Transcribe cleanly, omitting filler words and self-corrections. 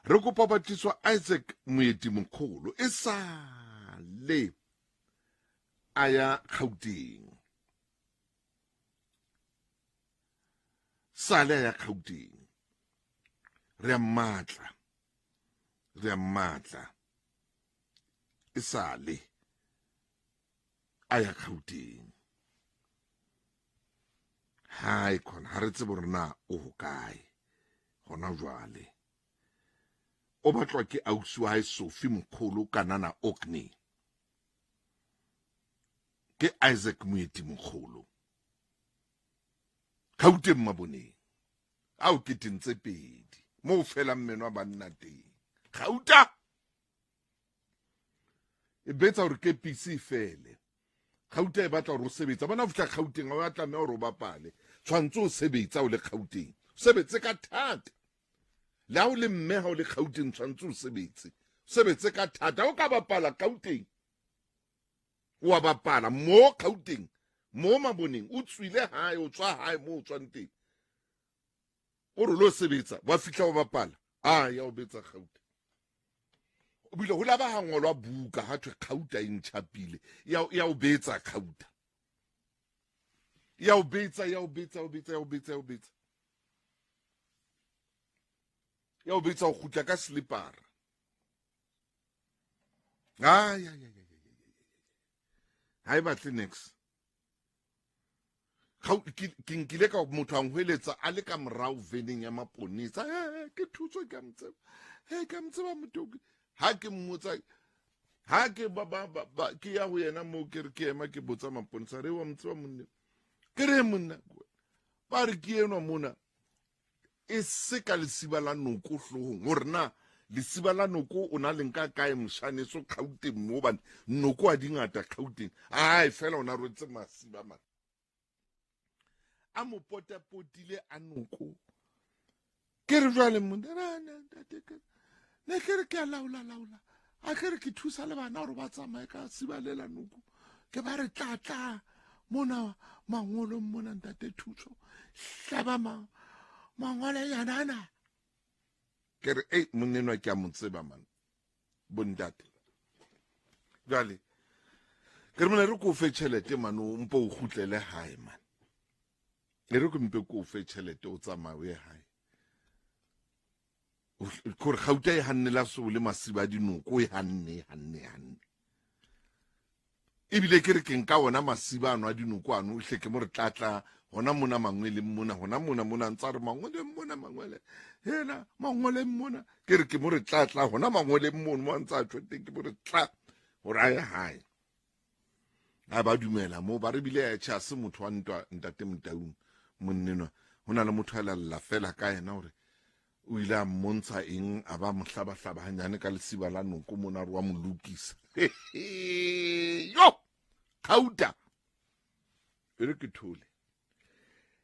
re kopa batiswa Isaac Moetimogolo e sale a ya Gauteng sale a ya Gauteng re a mmatla e sale a ya Gauteng hai khona ha re tsebo rena o hokae gona jwale o batlwa ke ausi wa hae Sophie Mogolo kanana Orkney ke Isaac Moetimogolo Gauteng maboneng a o ketentse pedi mo felang meno a banna teng Gauta e betsa hore ke PC fele Gauta e batla hore o sebetsa bona o fihla Gauteng o batla mme hore o bapale tshwantse o sebetsa o le Gauteng sebetse ka thata la o le mme ha o le Gauteng tshwantse o sebetse ka thata o ka bapala Gauteng wa bapala mo Gauteng mo maboneng o tswile hae o tswa hae mo o tswang teng o re lo sebetsa wa fihla wa bapala ya o betsa Gauteng o bile ho laba ha ngolwa buka ha thwe Gauta e ntshapile ya o betsa Gauta ya o betsa o gutla ka slipper hai batle next ke nkile ka motho a ngweletsa a le ka morao veneng ya maponisa ke thuso ke a mtseba motho ha ke mmotsa ha ke ke ya ho yena mo ke re ke ema ke botsa maponisa re wa mtseba monna ke re monna ba re ke enwa mona e se ka lesiba la noko hlohong hore na lesiba la noko o na le nka kae moshane so Gauteng mo bane noko a dingata Gauteng ai fela ona rwetse masiba man a mo potile a noko ke re jwale monna ne ke re ke a laola a ke re ke thusa le bana hore ba tsamaye ka sibalela noko ke ba re tla mona mangolo mona Ntate Thuso hlaba mangole yanana ke re monenwa ke a motseba man bontate jale ke re mona re ko fe tšhelete man o mpo o gutlele hae man re ko mpe ko fe tšhelete o tsamaye hae gore Gauta e hannela so le masiba dinoko e hanne ebile ke re ke nka ona masiba ano a dinoko ano o hle ke mo re tlatla hona mona mangwele mona hona mona ntsa re mangwele mona mangwele hela mangwele mona ke re ke mo re tlatla hona mangwele mona mo ntsa tshwete ke mo re tla hore a ye hae a ba dumela mo ba re bile ya tšha se motho wa ntwa Ntate Motaung monnenwa hona le motho a la fela ka yena hore o ile a mmontsha eng a ba mohlaba hanyane ka lesiba la noko mona re wa mo lokisa yo Gauta e re ke thole